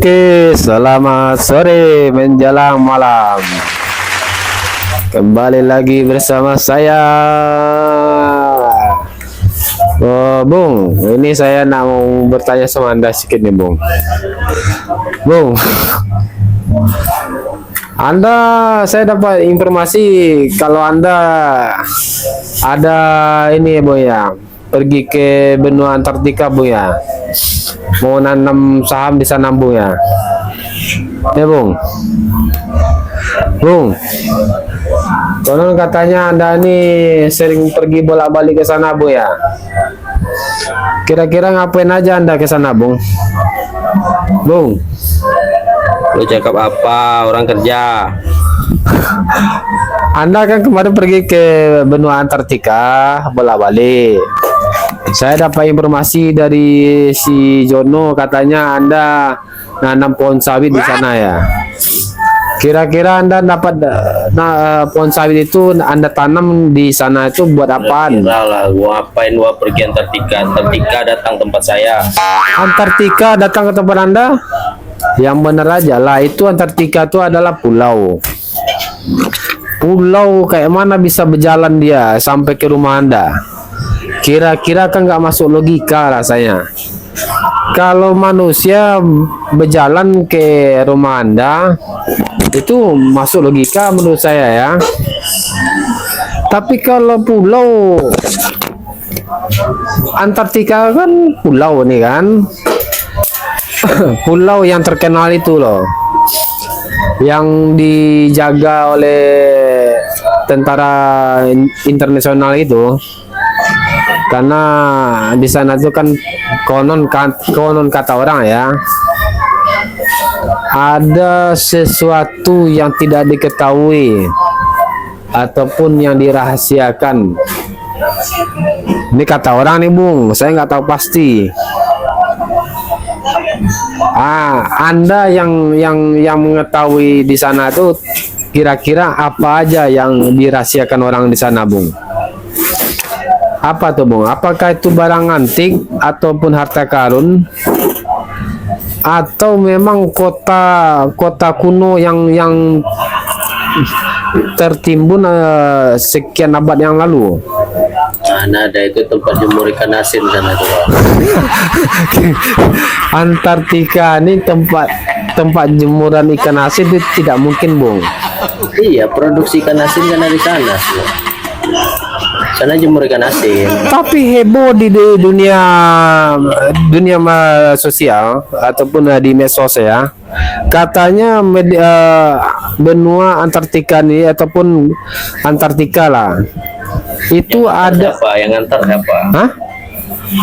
Oke, selamat sore menjelang malam. Kembali lagi bersama saya. Oh, Bung, ini saya nak mau bertanya sama Anda sedikit nih, Bung. Bung, saya dapat informasi kalau Anda ada ini ya, Bung ya, pergi ke benua Antartika, Bung ya. Mau nanam saham di sana, Bung ya. Ya, Bung. Bung, konon katanya Anda ini sering pergi bolak-balik ke sana, Bung ya. Kira-kira ngapain aja Anda ke sana, Bung? Bung, Lu cakap apa? Orang kerja. Anda kan kemarin pergi ke benua Antartika bolak-balik. Saya dapat informasi dari si Jono, katanya Anda nanam pohon sawit di sana ya. Kira-kira Anda dapat pohon sawit itu Anda tanam di sana itu buat apaan? Lah, gua ngapain gua pergi Antartika? Antartika datang tempat saya. Antartika datang ke tempat Anda? Yang benar aja lah, itu Antartika itu adalah pulau. Pulau kayak mana bisa berjalan dia sampai ke rumah Anda? Kira-kira kan nggak masuk logika rasanya. Kalau manusia berjalan ke rumah Anda itu masuk logika menurut saya ya. Tapi kalau pulau Antartika kan pulau nih kan. Pulau yang terkenal itu loh, yang dijaga oleh tentara internasional itu, karena di sana tuh kan konon kata orang ya, ada sesuatu yang tidak diketahui ataupun yang dirahasiakan. Ini kata orang nih, Bung, saya nggak tahu pasti. Anda yang mengetahui di sana tuh kira-kira apa aja yang dirahasiakan orang di sana, Bung? Apa tuh, Bung? Apakah itu barang antik ataupun harta karun, atau memang kota kuno yang tertimbun sekian abad yang lalu? Nah, ada itu tempat jemur ikan asin sana tuh. Antartika ini tempat jemuran ikan asin itu tidak mungkin, Bung. Iya, produksi ikan asin kan dari sana. Sana jemur ikan asin. Tapi heboh di dunia sosial ataupun di medsos ya. Katanya benua Antartika ini ataupun Antartika lah. Itu ada apa yang antar apa? Hah?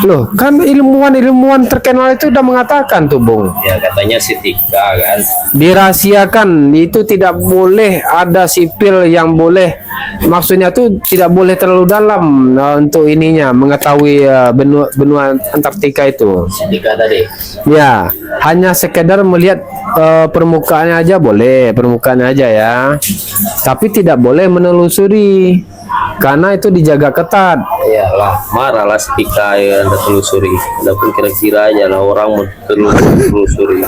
Loh, kan ilmuwan terkenal itu udah mengatakan tuh, Bung. Ya katanya si Tika kan. Dirahasiakan, itu tidak boleh ada sipil yang boleh, maksudnya tuh tidak boleh terlalu dalam untuk ininya mengetahui benua Antartika itu. Si Tika tadi. Ya, hanya sekedar melihat permukaannya aja boleh, permukaannya aja ya. Tapi tidak boleh menelusuri, karena itu dijaga ketat. Iyalah, marahlah si Tika ya Anda telusuri. Anda pun kira-kira aja lah orang mau telusuri.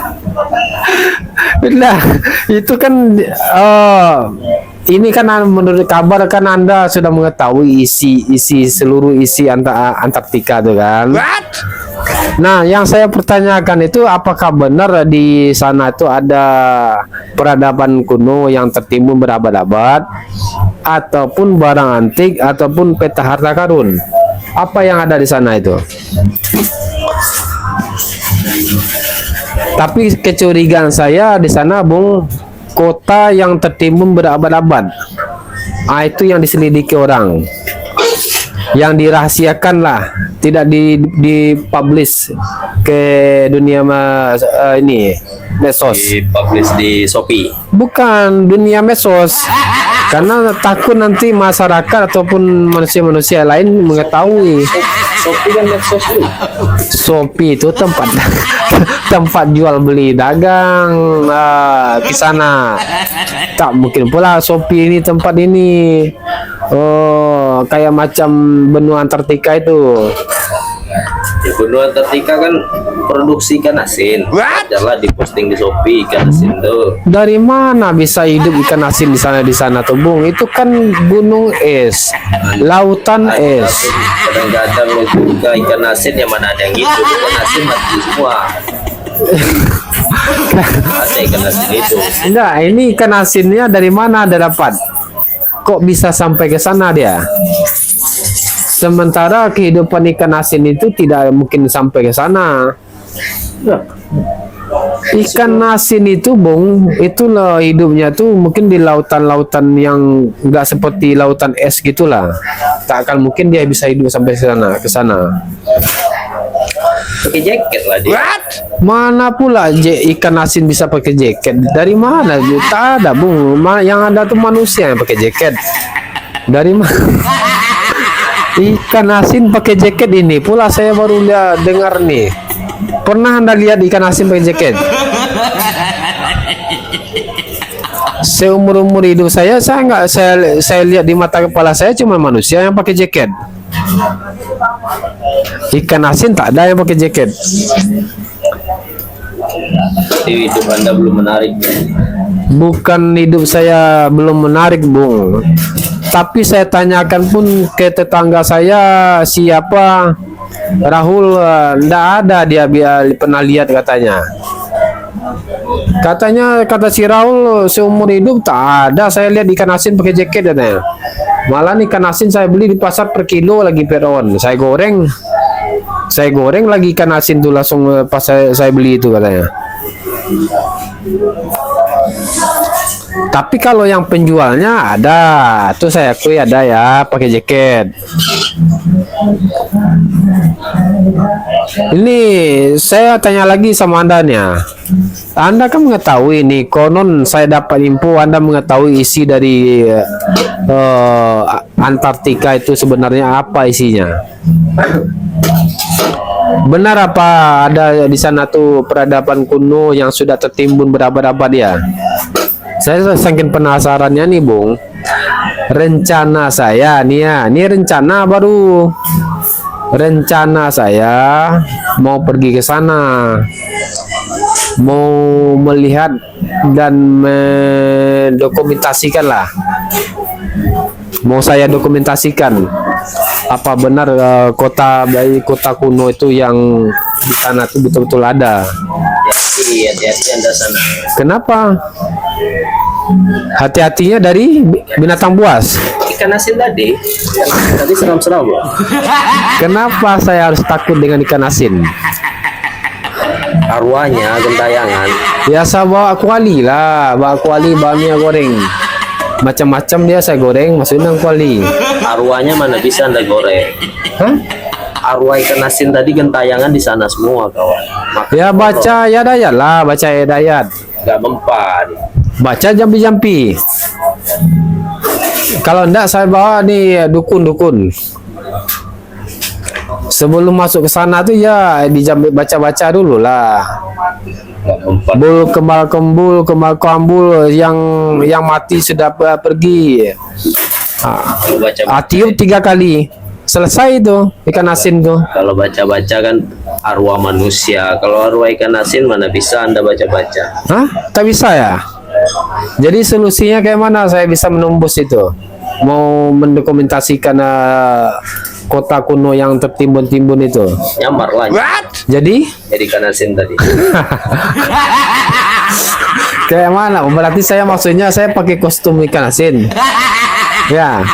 Nah, itu kan ini kan menurut kabar kan Anda sudah mengetahui seluruh isi Antartika tuh kan. Nah, yang saya pertanyakan itu apakah benar di sana itu ada peradaban kuno yang tertimbun berabad-abad ataupun barang antik ataupun peta harta karun? Apa yang ada di sana itu? Tapi kecurigaan saya di sana, Bung, kota yang tertimbun berabad-abad. Itu yang diselidiki orang, yang dirahasiakan lah, tidak dipublish ke dunia ini medsos. Dipublish di Shopee. Bukan dunia medsos, karena takut nanti masyarakat ataupun manusia-manusia lain mengetahui. Shopee kan medsos dulu. Shopee itu tempat jual beli dagang di sana. Tak mungkin pula Shopee ini tempat ini. Oh, kayak macam benua Antartika itu. Di benua Antartika kan produksi ikan asin. Wajarlah diposting di Shopee ikan asin tuh. Dari mana bisa hidup ikan asin di sana tuh, Bung? Itu kan gunung es, lautan es. Kadang-kadang juga ikan asin yang mana ada yang hidup, ikan asin mati semua. Ada ikan asin itu. Enggak, ini ikan asinnya dari mana Anda dapat? Kok bisa sampai ke sana dia? Sementara kehidupan ikan asin itu tidak mungkin sampai ke sana. Ikan asin itu, Bung, itulah hidupnya tuh mungkin di lautan-lautan yang enggak seperti lautan es gitulah. Tak akan mungkin dia bisa hidup sampai ke sana. Pakai jaket lah dia. Mana pula ikan asin bisa pakai jaket? Dari mana? Tak ada, Bung. Yang ada tuh manusia yang pakai jaket. Dari mana? Ikan asin pakai jaket ini pula saya baru dengar nih. Pernah Anda lihat ikan asin pakai jaket? Seumur hidup saya nggak, saya lihat di mata kepala saya cuma manusia yang pakai jaket. Ikan asin tak ada yang pakai jaket. Jadi hidup Anda belum menarik. Bukan hidup saya belum menarik, Bung. Tapi saya tanyakan pun ke tetangga saya, siapa Rahul, ndak ada dia pernah lihat katanya. Kata si Rahul seumur hidup tak ada saya lihat ikan asin pakai jaket katanya. Malah ikan asin saya beli di pasar per kilo lagi peron. Saya goreng lagi ikan asin tuh langsung pas saya beli itu katanya. Tapi kalau yang penjualnya ada, tuh saya akui ada ya pakai jaket. Ini saya tanya lagi sama Anda nih. Anda kan mengetahui nih, konon saya dapat info Anda mengetahui isi dari Antartika itu sebenarnya apa isinya. Benar apa ada di sana tuh peradaban kuno yang sudah tertimbun berabad-abad ya? Saya saking penasarannya nih, Bung. Rencana saya nih ya, ini rencana baru. Rencana saya mau pergi ke sana, mau melihat dan mendokumentasikan lah. Mau saya dokumentasikan apa benar kota kuno itu yang di sana itu betul-betul ada. Hati-hati Anda sana. Kenapa? Hati-hatinya dari binatang buas. Ikan asin tadi seram-seram loh. Kenapa saya harus takut dengan ikan asin? Arwahnya gentayangan. Biasa bawa kuali lah, bawa kuali, bawa minyak goreng. Macam-macam dia saya goreng, masukin dalam kuali. Arwahnya mana bisa Anda goreng? Hah? Arwah ikan asin tadi gentayangan di sana semua kawan. Ya baca ya dayat lah, baca ya dayat. Gak mempan. Baca jampi-jampi. Kalau enggak saya bawa nih dukun-dukun. Sebelum masuk ke sana tuh ya baca-baca dulu lah. Gak mempan. Bul kembal kambul yang mati sudah pergi. Kalau baca Tiup 3 kali. Selesai itu ikan asin tuh. kalau baca-baca kan arwah manusia. Kalau arwah ikan asin mana bisa Anda baca-baca? Hah? Tak bisa ya? Jadi solusinya kayak mana saya bisa menembus itu? Mau mendokumentasikan kota kuno yang tertimbun-timbun itu. Nyamar lah. Jadi Ikan asin tadi. kayak mana? Berarti saya maksudnya saya pakai kostum ikan asin. Ya.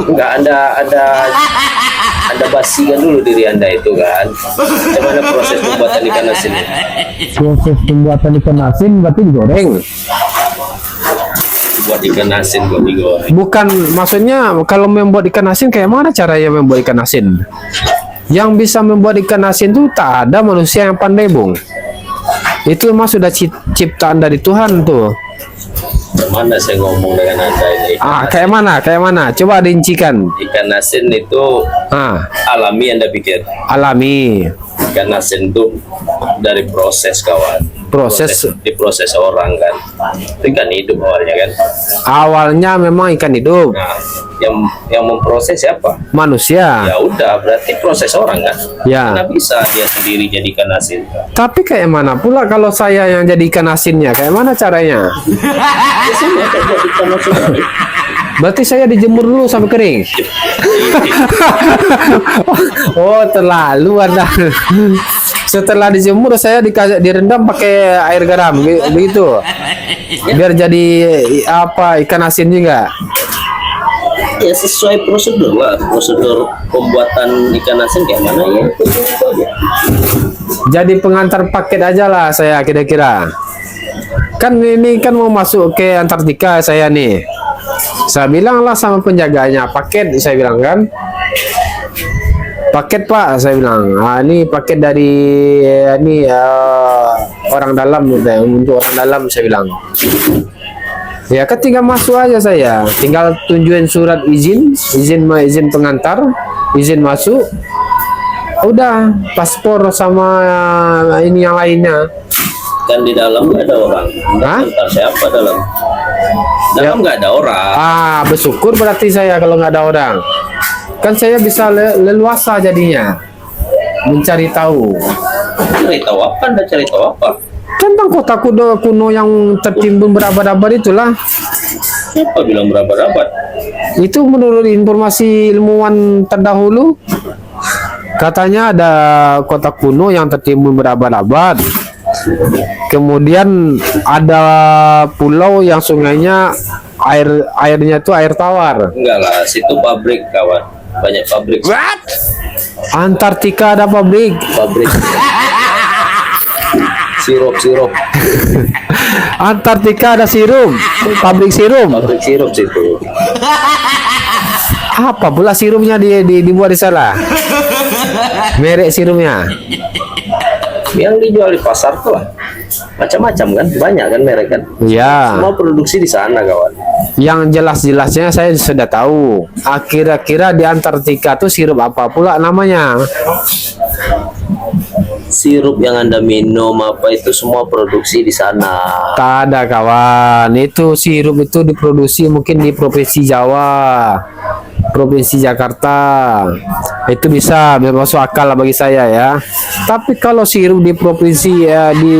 Enggak, Anda basikan dulu diri Anda itu kan. Bagaimana proses pembuatan ikan asin? Proses pembuatan ikan asin berarti digoreng. Buat ikan asin buat digoreng. Bukan, maksudnya kalau membuat ikan asin kayak mana caranya membuat ikan asin? Yang bisa membuat ikan asin itu tak ada manusia yang pandai, Bung. Itu memang sudah ciptaan dari Tuhan tuh. Mana saya ngomong dengan Anda ini? Kayak mana? Kayak mana? Coba rincikan. Ikan asin itu alami Anda pikir? Alami. Ikan asin itu dari proses kawan. diproses orang kan. Itu ikan hidup awalnya kan. Awalnya memang ikan hidup, Nah, yang memproses siapa? manusia. Ya udah, berarti proses orang kan. Ya. Nggak bisa dia sendiri jadi ikan asin. Tapi kayak mana pula kalau saya yang jadi ikan asinnya? Kayak mana caranya? Biasanya kayak buat ikan asin tadi. Berarti saya dijemur dulu sampai kering. Oh, terlalu Anda. Setelah dijemur saya direndam pakai air garam begitu. Biar jadi apa ikan asin juga. Ya sesuai prosedur lah, prosedur pembuatan ikan asin kayak mana ya itu aja. Jadi pengantar paket aja lah saya kira-kira. Kan ini kan mau masuk ke Antartika saya nih. Saya bilang lah sama penjaganya, paket saya bilang kan. Paket Pak, saya bilang. Ah, ini paket dari ini orang dalam untuk orang dalam saya bilang. Ya kan tinggal masuk aja saya, tinggal tunjukin surat izin pengantar, izin masuk. Udah, paspor sama ini yang lainnya. Kan di dalam nggak ada orang. Hah? Entar siapa dalam? Dalam nggak ada orang. Ah, bersyukur berarti saya kalau nggak ada orang. Kan saya bisa leluasa jadinya mencari tahu. Cari tahu apa? Anda cari tahu apa? Tentang kota kuno yang tertimbun berabad-abad itulah. Siapa bilang berabad-abad? Itu menurut informasi ilmuwan terdahulu. Katanya ada kota kuno yang tertimbun berabad-abad. Kemudian ada pulau yang sungainya airnya itu air tawar. Enggak lah, situ pabrik kawan. Banyak pabrik. What? Antartika ada pabrik. Pabrik. Sirup. Antartika ada sirum, pabrik sirum. Pabrik sirup situ. Apa pula sirumnya dibuat di sana? Merek sirumnya. Yang dijual di pasar tuh lah. Macam-macam kan, banyak kan merek kan. Ya. Semua produksi di sana kawan. Yang jelas-jelasnya saya sudah tahu. Kira-kira di Antartika tuh sirup apa pula namanya? Sirup yang Anda minum apa itu semua produksi di sana. Tak ada kawan. Itu sirup itu diproduksi mungkin di Provinsi Jawa, Provinsi Jakarta. Itu bisa masuk akal lah bagi saya ya. Tapi kalau sirup di provinsi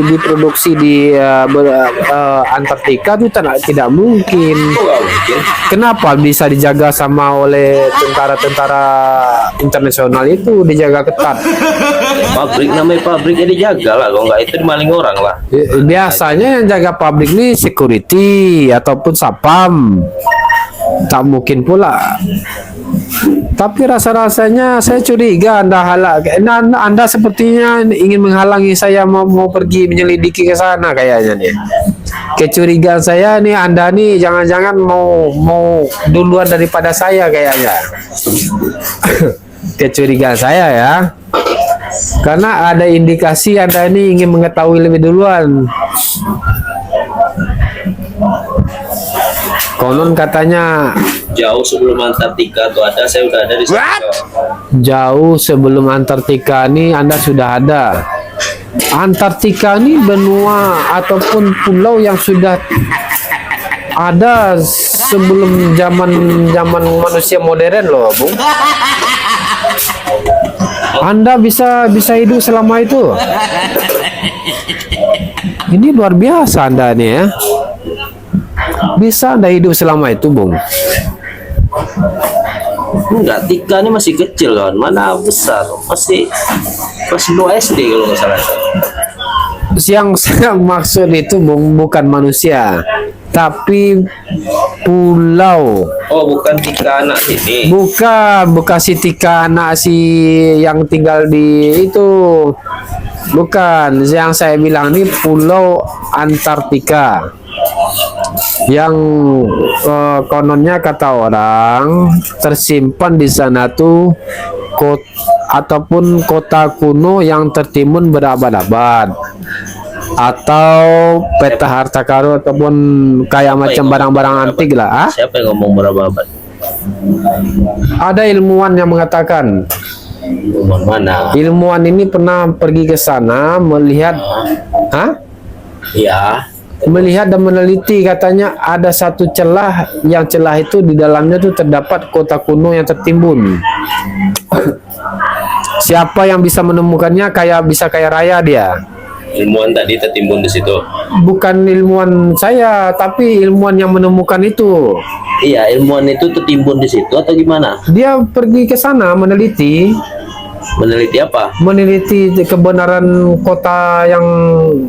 diproduksi di Antartika itu tidak mungkin. Nggak mungkin. Kenapa bisa dijaga sama oleh tentara-tentara internasional itu dijaga ketat? Pabrik namanya pabrik ya dijaga lah. Kalau nggak itu dimaling orang lah. Biasanya yang jaga pabrik ini security ataupun sapam. Tak mungkin pula. Tapi rasa-rasanya saya curiga Anda sepertinya ingin menghalangi saya mau pergi menyelidiki ke sana kayaknya nih. Kecurigaan saya nih Anda nih jangan-jangan mau duluan daripada saya kayaknya. Kecurigaan saya ya. Karena ada indikasi Anda ini ingin mengetahui lebih duluan. Konon katanya Jauh sebelum Antartika tuh ada, saya udah ada di sana. jauh sebelum Antartika ini Anda sudah ada. Antartika ini benua ataupun pulau yang sudah ada sebelum zaman manusia modern loh, Bung. Anda bisa hidup selama itu. Ini luar biasa Anda nih ya. Bisa Anda hidup selama itu, Bung? Enggak, Tika ini masih kecil kan, mana besar, masih kelas 2 SD kalau nggak salah. Yang saya maksud itu, Bung, bukan manusia, tapi pulau. Oh, bukan Tika anak sini. Bukan si Tika anak si yang tinggal di itu. Bukan, yang saya bilang ini pulau Antartika. Yang kononnya kata orang tersimpan di sana tuh ataupun kota kuno yang tertimbun berabad-abad, atau peta harta karun ataupun kayak macam barang-barang antik lah. Siapa yang ngomong berabad-abad? Ada ilmuwan yang mengatakan. Mana? Ilmuwan ini pernah pergi ke sana melihat, Ya, melihat dan meneliti, katanya ada satu celah, yang celah itu di dalamnya tuh terdapat kota kuno yang tertimbun. Siapa yang bisa menemukannya bisa kaya raya dia. ilmuwan tadi tertimbun di situ. Bukan ilmuwan saya, tapi ilmuwan yang menemukan itu. Iya, ilmuwan itu tertimbun di situ atau gimana? Dia pergi ke sana meneliti Apa? meneliti kebenaran kota yang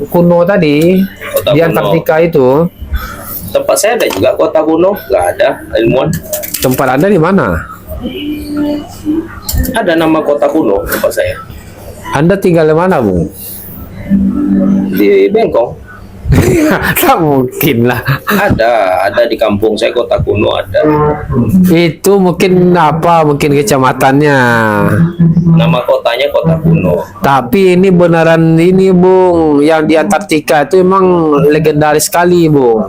kuno tadi Kota di kuno. Antartika itu. Tempat saya ada juga kota kuno, nggak ada ilmuwan. Tempat Anda di mana? Ada nama kota kuno tempat saya Anda tinggal di mana, Bung? di Bengkong. Tak mungkin lah. Ada di kampung saya kota kuno ada. Itu mungkin mungkin kecamatannya. Nama kotanya kota kuno. Tapi ini beneran ini, Bung, yang di Antartika itu emang legendaris sekali, Bung.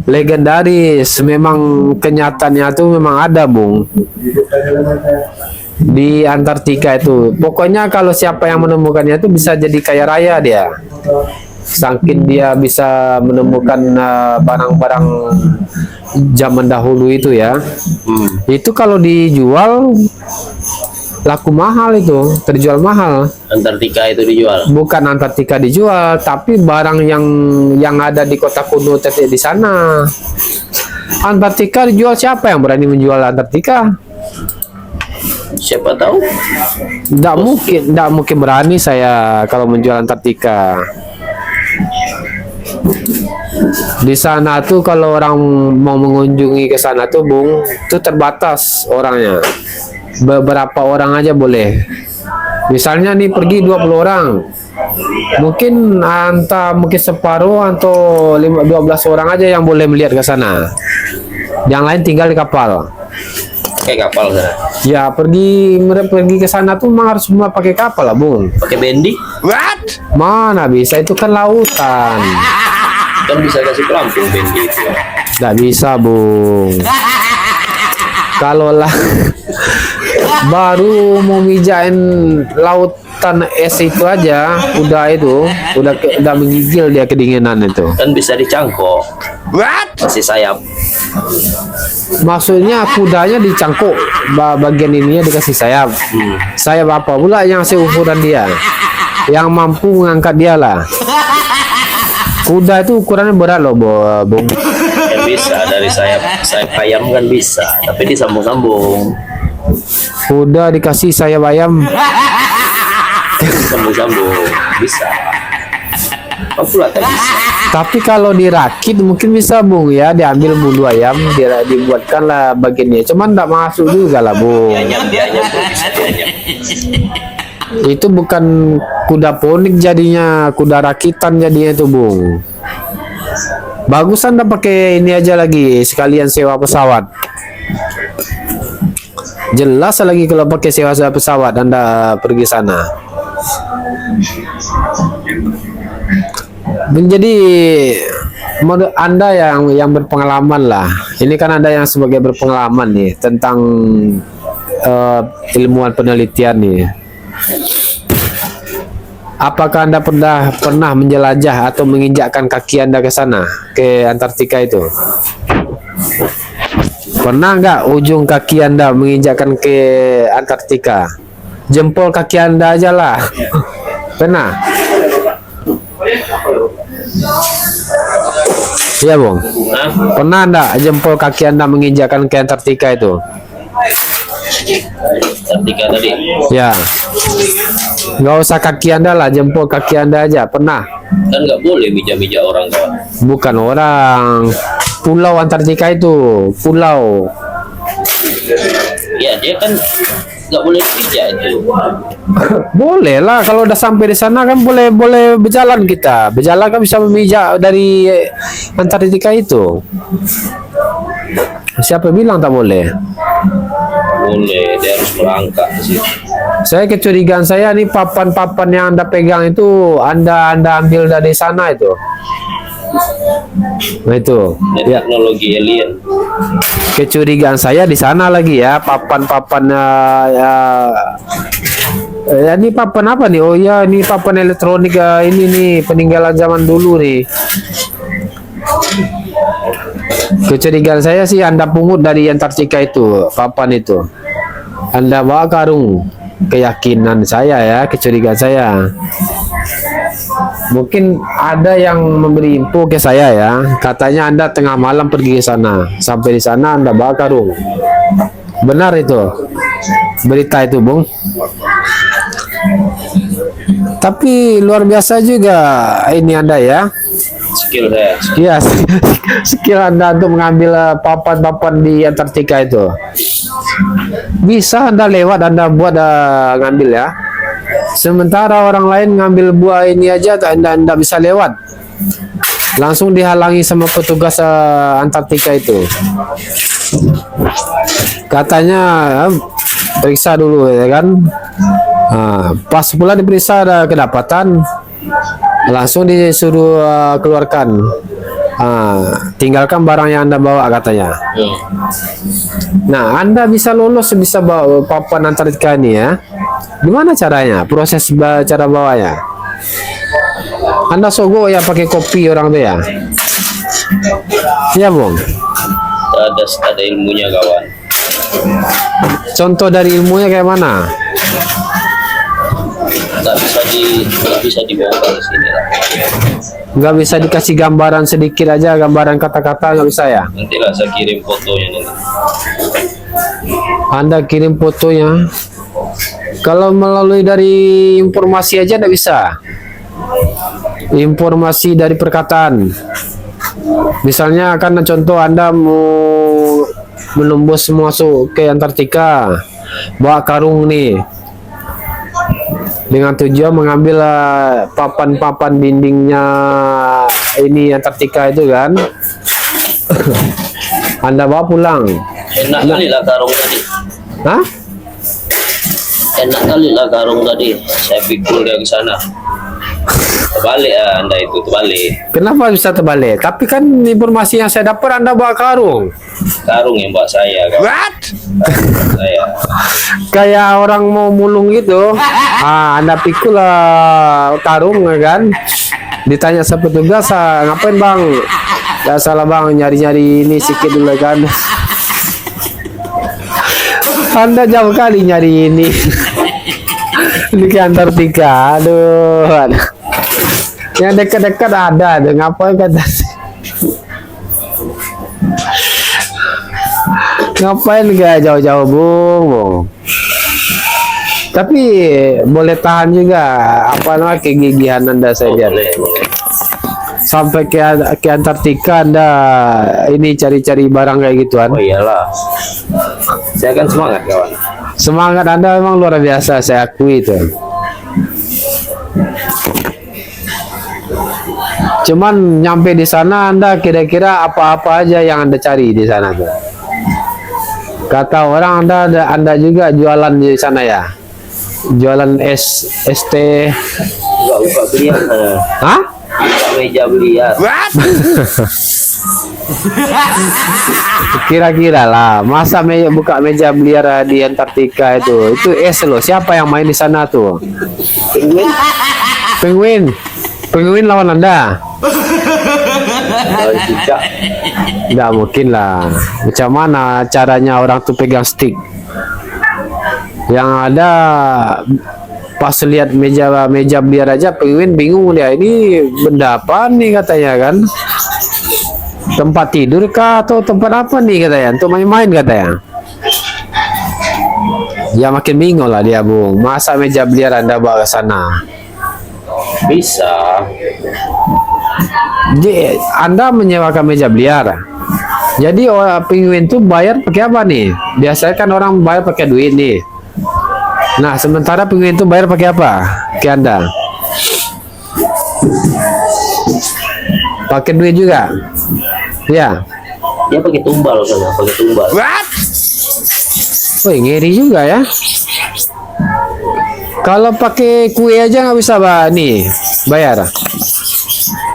Legendaris, memang kenyataannya itu memang ada, Bung. Di Antartika itu. Pokoknya kalau siapa yang menemukannya itu bisa jadi kaya raya dia. Saking dia bisa menemukan barang-barang zaman dahulu itu ya. Itu kalau dijual laku mahal, itu terjual mahal. Antartika itu dijual. Bukan Antartika dijual, tapi barang yang ada di kota kuno di sana. Antartika dijual, siapa yang berani menjual Antartika? Siapa tahu? Tidak mungkin berani saya kalau menjual Antartika. Di sana tuh kalau orang mau mengunjungi ke sana tuh, Bung, itu terbatas orangnya. Beberapa orang aja boleh. Misalnya nih pergi 20 orang. Mungkin mungkin separuh atau 12 orang aja yang boleh melihat ke sana. Yang lain tinggal di kapal. Kayak kapal sana. Ya, pergi ke sana tuh memang harus semua pakai kapal lah, Bung. Pakai bendi? Mana bisa, itu kan lautan. Kan bisa kasih pelampung bendi itu. Nggak bisa, Bung. Kalau lah baru mau mijain lautan es itu aja, udah menggigil dia kedinginan itu. Kan bisa dicangkok. Kasih sayap. Maksudnya kudanya dicangkuk, bagian ininya dikasih sayap. Sayap apa pula yang seukuran dia, yang mampu mengangkat dia lah. Kuda itu ukurannya berat loh, Bung. Kan bisa dari sayap ayam kan bisa, tapi disambung-sambung. Kuda dikasih sayap ayam. Sambung-sambung bisa. Apa pula tak bisa? Tapi kalau dirakit mungkin bisa, Bung, ya, diambil bulu ayam, dibuatkanlah bagiannya. Cuman enggak masuk juga lah, Bung. Dianyam tuh bisa dianyam. Itu bukan kuda ponik jadinya, kuda rakitan jadinya itu, Bung. Bagus Anda pakai ini aja lagi, sekalian sewa pesawat. Jelas lagi kalau pakai sewa pesawat Anda pergi sana. Menjadi menurut Anda yang berpengalaman lah. Ini kan Anda yang sebagai berpengalaman nih tentang ilmuwan penelitian nih. Apakah Anda pernah menjelajah atau menginjakkan kaki Anda ke sana, ke Antartika itu? Pernah nggak ujung kaki Anda menginjakkan ke Antartika? Jempol kaki Anda aja lah. Pernah? Iya, Bung. Hah? Pernah enggak jempol kaki Anda menginjakkan ke Antartika itu? Antartika tadi. Ya. Nggak usah kaki Anda lah, jempol kaki Anda aja. Pernah? Kan nggak boleh bija-bija orang kawan. Bukan orang. Pulau Antartika itu, pulau. Ya dia kan nggak boleh dipijak itu. Boleh lah, kalau udah sampai di sana kan boleh berjalan kita. Berjalan kan bisa memijak dari Antartika itu. Siapa bilang tak boleh? Boleh, dia harus merangkak di situ. Saya kecurigaan saya nih, papan-papan yang Anda pegang itu Anda ambil dari sana itu. Nah itu. Ini Ya, teknologi alien. kecurigaan saya di sana lagi ya, papan-papan Ini papan apa nih? Oh ya, ini papan elektronik. Ini nih peninggalan zaman dulu nih. Kecurigaan saya sih Anda pungut dari Antartika itu, papan itu. Anda bawa karung. Keyakinan saya ya, kecurigaan saya. Mungkin ada yang memberi info ke saya ya. Katanya Anda tengah malam pergi ke sana. Sampai di sana Anda bawa karung. Benar itu? Berita itu, Bung. Tapi luar biasa juga ini Anda ya. Skill saya. Iya, skill Anda untuk mengambil papan-papan di Antartika itu. Bisa Anda lewat, Anda buat ngambil ya. Sementara orang lain ngambil buah ini aja, Anda bisa lewat. Langsung dihalangi sama petugas Antartika itu. Katanya periksa dulu ya kan. Pas pula diperiksa ada kedapatan, langsung disuruh keluarkan. Tinggalkan barang yang Anda bawa katanya. Nah, Anda bisa lolos, bisa bawa papan Antartika ini ya. Gimana caranya? Proses cara bawanya? Anda sogok ya pakai kopi orang tuh ya? Iya, Bung. Ada ilmunya kawan. Contoh dari ilmunya kayak mana? Nggak bisa dibongkar di sini lah. Nggak bisa dikasih gambaran sedikit aja, gambaran kata-kata nggak bisa ya? Nanti lah saya kirim fotonya nanti. Anda kirim fotonya. Kalau melalui dari informasi aja nggak bisa. Informasi dari perkataan. Misalnya kan contoh Anda mau menembus masuk ke Antartika, bawa karung nih. Dengan tujuan mengambil papan-papan dindingnya ini Antartika itu kan. Anda bawa pulang. Enak kali lah karung tadi. Hah? Enak kali lah karung tadi. Saya pikul dia ke sana. Terbalik ya Anda itu, terbalik. Kenapa bisa terbalik? Tapi kan informasi yang saya dapat Anda bawa karung. Karung yang bawa saya kan. What? Saya. Kayak orang mau mulung gitu. Anda pikul karung kan. Ditanya sama petugas, ngapain bang? Gak salah bang, nyari-nyari ini sedikit dulu kan. Anda jauh kali nyari ini. Di Antartika, aduh. Yang dekat-dekat ada, ngapain kata? Ngapain gak jauh-jauh, Bung? Tapi boleh tahan juga apa namanya kegigihan Anda saja. Boleh. Sampai ke Antartika Anda ini cari-cari barang kayak gituan. Oh iyalah. Saya akan semangat kawan. Semangat Anda memang luar biasa, saya akui itu. Cuman nyampe di sana Anda kira-kira apa-apa aja yang Anda cari di sana tuh. Kata orang Anda juga jualan di sana ya. Jualan ST. Buka biliar. Hah? Buka meja biliar. Kira-kira lah, masa buka meja biliar di Antartika itu es loh. Siapa yang main di sana tuh? Penguin lawan Anda. Cicak. Nggak mungkin lah. Macam mana caranya orang tuh pegang stick? Yang ada pas lihat meja biliar aja penguin bingung dia, ini benda apa nih katanya kan? Tempat tidur kah atau tempat apa nih katanya? Untuk main-main katanya. Ya makin bingung lah dia, Bung. Masa meja biliar Anda bawa ke sana? Bisa. Jadi Anda menyewakan meja biliar. Jadi penguin tuh bayar pakai apa nih? Biasanya kan orang bayar pakai duit nih. Nah, sementara penguin itu bayar pakai apa? Ke Anda? Pakai duit juga? Ya. Dia pakai tumbal kan, pakai tumbal. What? Wih, ngeri juga ya. Kalau pakai kue aja nggak bisa nih bayar.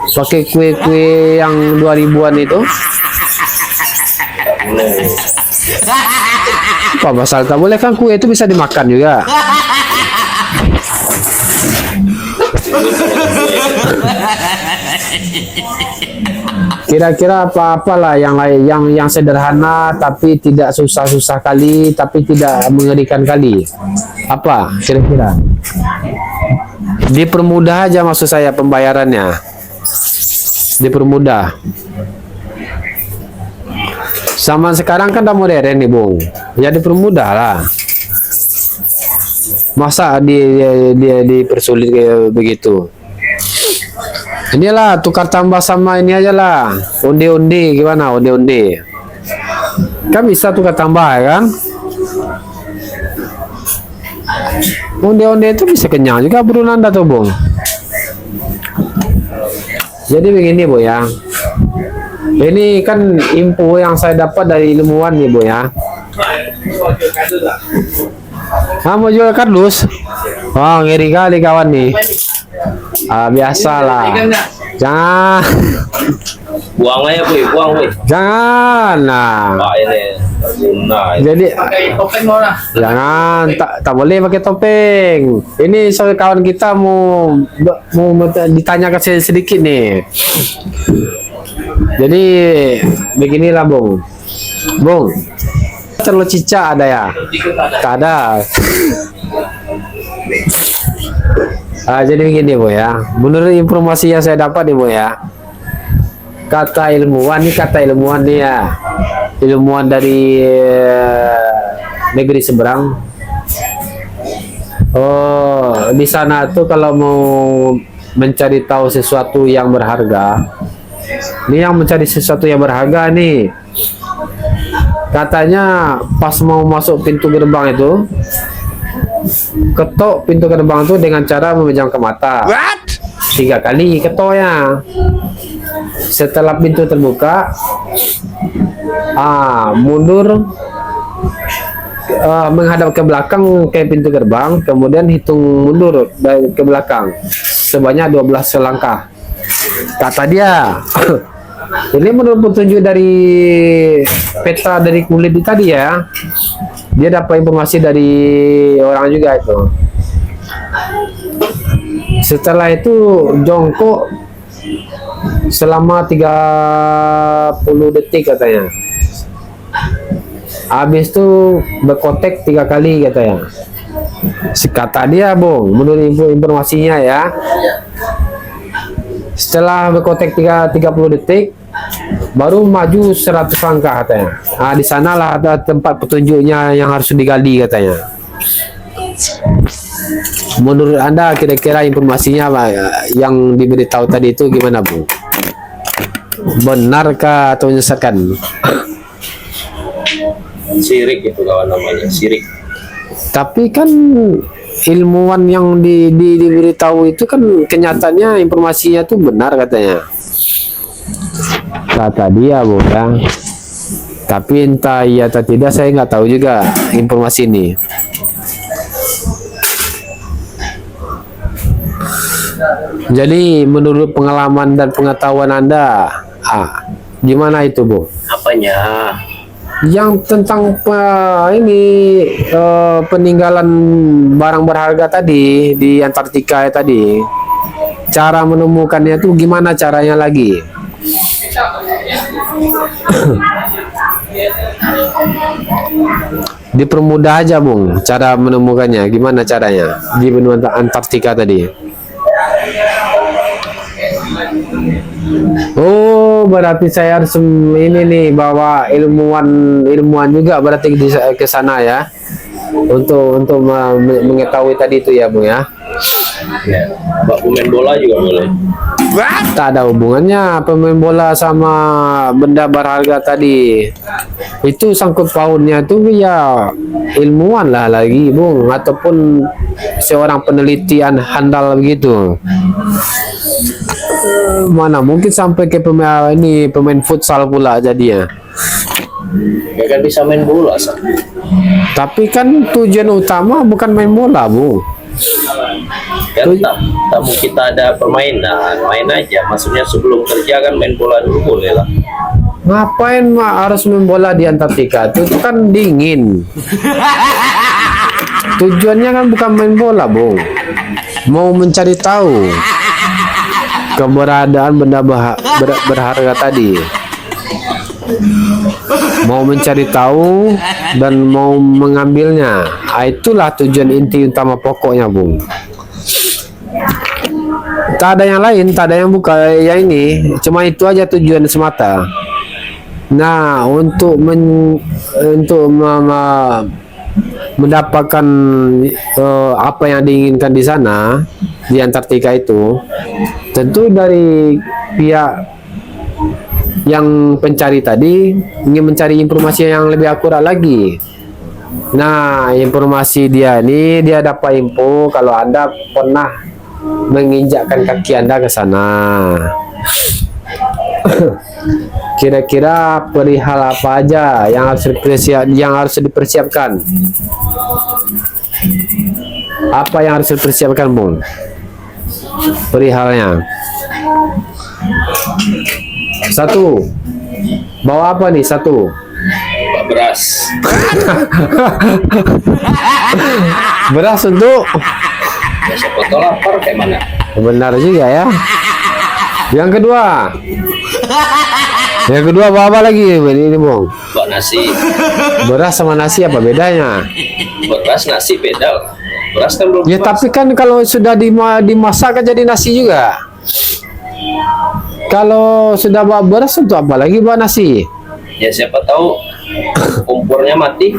Pakai kue-kue yang 2000-an itu. Apa pasal tak boleh kan kue itu bisa dimakan juga. Kira-kira apa-apalah yang lain, yang sederhana tapi tidak susah-susah kali, tapi tidak mengerikan kali. Apa kira-kira? Dipermudah aja maksud saya pembayarannya. Dipermudah. Zaman sekarang kan udah modern nih, Bung. Ya dipermudah lah. Masa dia dipersulit kayak begitu? Inilah tukar tambah sama ini aja lah. Undi-undi gimana? Undi-undi. Kan bisa tukar tambah ya kan? Undi-undi itu bisa kenyang juga bro Nanda tuh, Bung. Jadi begini, Bu ya. Ini kan info yang saya dapat dari ilmuwan nih, Bu ya. Mau jual kardus? Wah, ngeri kali kawan nih. Biasalah. Jangan. Buang aja, boy. Buang, boy. Jangan. Nah. Pak ini. Jadi jangan, tak boleh pakai topeng. Ini soal kawan kita mau ditanyakan sedikit nih. Jadi beginilah, Bung. Bung, terlalu cicak ada ya? Tak ada. Jadi begini, Bu ya. Menurut informasi yang saya dapat nih, Bu ya. Kata ilmuwan nih ya. Ilmuwan dari negeri seberang. Oh, di sana tuh kalau mau mencari tahu sesuatu yang berharga. Ini yang mencari sesuatu yang berharga nih. Katanya pas mau masuk pintu gerbang itu, ketok pintu gerbang itu dengan cara memejamkan mata. 3 kali ketoknya. Setelah pintu terbuka, mundur, menghadap ke belakang ke pintu gerbang, kemudian hitung mundur ke belakang sebanyak 12 langkah. Kata dia. Ini menurut petunjuk dari peta dari kulit itu tadi ya. Dia dapat informasi dari orang juga itu. Setelah itu jongkok selama 30 detik katanya. Habis itu berkotek 3 kali katanya. Kata dia, Bung, menurut informasinya ya. Setelah berkotek 30 detik baru maju 100 langkah katanya. Nah, di sanalah ada tempat petunjuknya yang harus digali katanya. Menurut Anda kira-kira informasinya apa yang diberitahu tadi itu gimana, Bu? Benarkah atau menyesatkan? Sirik itu kawan namanya, sirik. Tapi kan ilmuwan yang diberitahu itu kan kenyataannya informasinya itu benar katanya. Kata dia, Bu ya. Tapi entah iya atau tidak saya nggak tahu juga informasi ini. Jadi menurut pengalaman dan pengetahuan Anda, gimana itu, Bu? Apanya? Yang tentang peninggalan barang berharga tadi di Antartika tadi, cara menemukannya itu gimana caranya lagi? Dipermudah aja, Bung, cara menemukannya gimana caranya di benua Antartika tadi. Oh, berarti saya harus ini nih bawa ilmuwan juga berarti ke sana ya, untuk mengetahui tadi itu ya, Bu ya. Mbak pemain bola juga boleh. Tak ada hubungannya pemain bola sama benda berharga tadi. Itu sangkut pautnya tuh ya ilmuwan lah lagi, Bung, ataupun seorang penelitian handal begitu. Mana mungkin sampai ke pemain futsal pula jadinya. Ya kan bisa main bola, Tapi kan tujuan utama bukan main bola, Bu. Ya tamu kita ada permainan, main aja. Maksudnya sebelum kerja kan main bola dulu boleh lah. Ngapain harus main bola di Antartika? Itu kan dingin. Tujuannya kan bukan main bola, Bung. mau mencari tahu keberadaan benda berharga tadi, mau mencari tahu dan mau mengambilnya. Itulah tujuan inti utama pokoknya, Bung. Tak ada yang lain, tak ada yang buka ya ini, cuma itu aja tujuan semata. Nah, untuk mendapatkan apa yang diinginkan di sana di Antartika itu, tentu dari pihak yang pencari tadi ingin mencari informasi yang lebih akurat lagi. Nah, informasi dia dapat info kalau Anda pernah menginjakkan kaki Anda ke sana. Kira-kira perihal apa aja yang harus dipersiapkan? Apa yang harus dipersiapkan, Bung? Perihalnya. Satu. Bawa apa nih? Satu. Beras. Beras untuk Siapa tahu lapar kayak mana? benar juga ya. Yang kedua bawa apa lagi ini, Bung? Bawa nasi. Beras sama nasi apa bedanya? Beras nasi beda lah. Beras kan belum Ya dimasak. tapi kan kalau sudah dimasak kan jadi nasi juga. Kalau sudah bawa beras untuk apa lagi bawa nasi? Ya siapa tahu kompornya mati.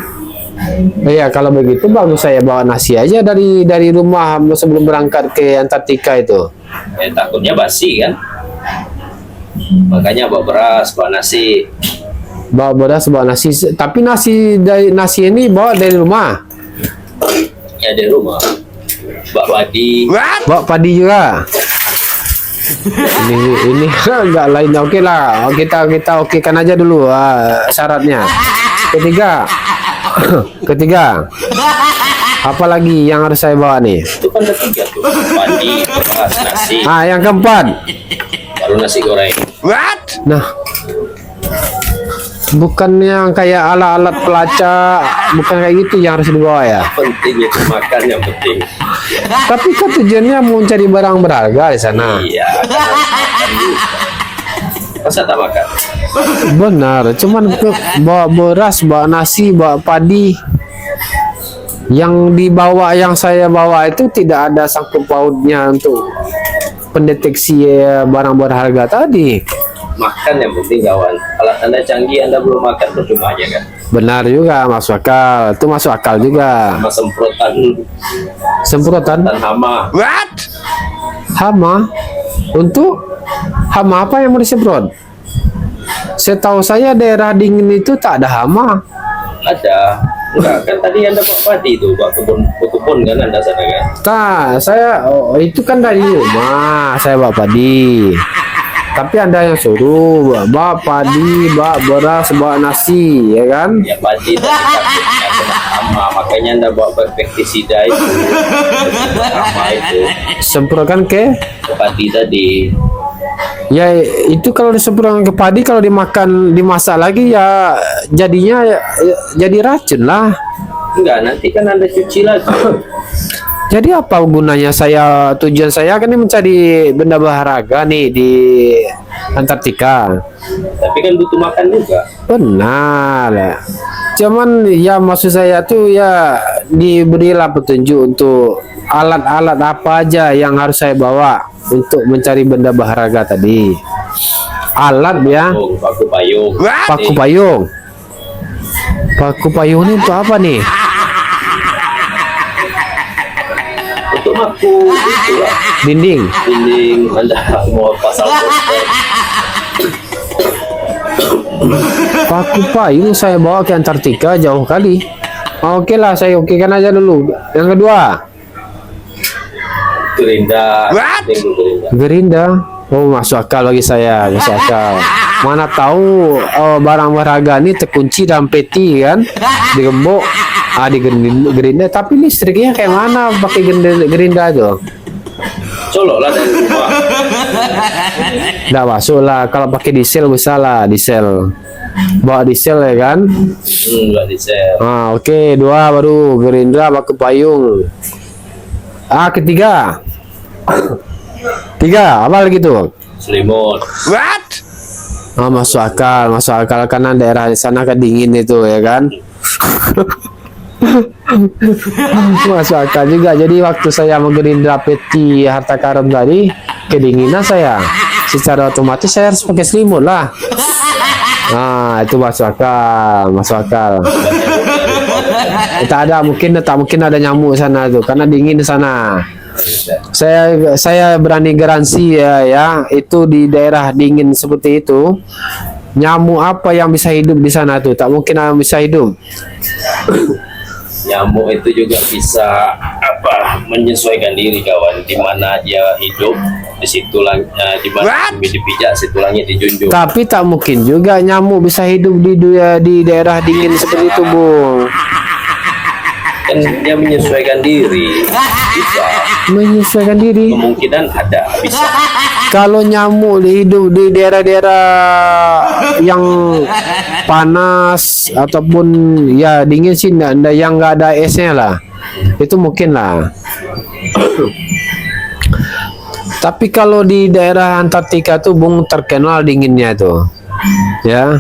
Iya, kalau begitu bagus saya bawa nasi aja dari rumah sebelum berangkat ke Antartika itu. Ya takutnya basi kan. Makanya bawa beras, bawa nasi. Bawa beras, bawa nasi. Tapi nasi ini bawa dari rumah. Ya di rumah. Bawa padi. Bawa padi juga. Ini enggak lain. Oke lah, kita okekan aja dulu syaratnya. Ketiga, apa lagi yang harus saya bawa nih? Itu kan ada 3 tuh. Padi, beras, nasi. Yang keempat. Baru nasi goreng. Nah, bukan yang kayak alat-alat pelacak, bukan kayak gitu yang harus dibawa ya. Penting itu makan yang penting. Tapi kan tujuannya mau cari barang berharga di sana. Iya. Kan harus makan juga. Masa tak makan? Benar, cuman bawa beras, bawa nasi, bawa padi. Yang saya bawa itu tidak ada sangkut pautnya untuk pendeteksi barang berharga tadi. Makan yang penting kawan. Kalau Anda canggih, Anda belum makan percuma aja kan. Benar juga, masuk akal. Itu masuk akal juga. Sama Semprotan dan hama. hama. Untuk hama apa yang mau disemprot? Setahu saya daerah dingin itu tak ada hama. Ada. Enggak, kan tadi Anda bawa padi itu, bawa kebun kan Anda sana kan. Saya itu kan dari rumah saya bawa padi. Tapi Anda yang suruh bawa padi, bawa beras, bawa nasi, ya kan? Ya padi tadi takutnya kena hama, makanya Anda bawa pestisida itu. Hama itu. Semprotkan ke? Padi tadi. Ya itu kalau disemprotkan ke padi, kalau dimasak lagi ya jadinya jadi racun lah. Enggak, nanti kan Anda cuci lagi. Jadi apa gunanya tujuan saya kan ini mencari benda berharga nih di Antartika. Tapi kan butuh makan juga. Benar. Cuman ya maksud saya tuh ya diberilah petunjuk untuk alat-alat apa aja yang harus saya bawa untuk mencari benda berharga tadi. Alat ya. Oh, paku payung. Paku payung. Paku payung ini untuk apa nih? Untuk paku itulah. Dinding. Dinding Anda mau pasang poster. Paku payung saya bawa ke Antartika jauh kali. Oke lah, saya okekan aja dulu. Yang kedua, Gerinda. gerinda. Oh, masuk akal bagi saya, masuk akal. Mana tahu barang berharga ini terkunci dalam peti kan, digembok, di gerinda. Tapi listriknya kayak mana pakai gerinda tuh? Colok lah dari rumah. Nggak masuk lah. Kalau pakai diesel bisa lah, diesel. Bawa diesel ya kan? Enggak di-share. Oke, 2 baru gerindra pakai payung. Ketiga. Tiga, apa lagi tuh? Selimut. Oh, masuk akal karena daerah di sana kan dingin itu ya kan. Masuk akal juga. Jadi waktu saya menggerindra peti harta karun tadi, kedinginan saya, secara otomatis saya harus pakai selimut lah. Nah, itu masuk akal. Tak mungkin ada nyamuk sana tuh, karena dingin di sana. Saya berani garansi ya, itu di daerah dingin seperti itu, nyamuk apa yang bisa hidup di sana tuh? Tak mungkin yang bisa hidup. Nyamuk itu juga bisa menyesuaikan diri kawan, di mana dia hidup di situ di mana bumi dipijak situ langit dijunjung. Tapi tak mungkin juga nyamuk bisa hidup di daerah dingin seperti itu, Bung. Kan dia menyesuaikan diri, bisa Menyesuaikan diri. kemungkinan ada, bisa. Kalau nyamuk hidup di daerah-daerah yang panas ataupun ya dingin sih, yang nggak ada esnya lah, itu mungkin lah. Tapi kalau di daerah Antartika tuh, Bung, terkenal dinginnya tuh, ya,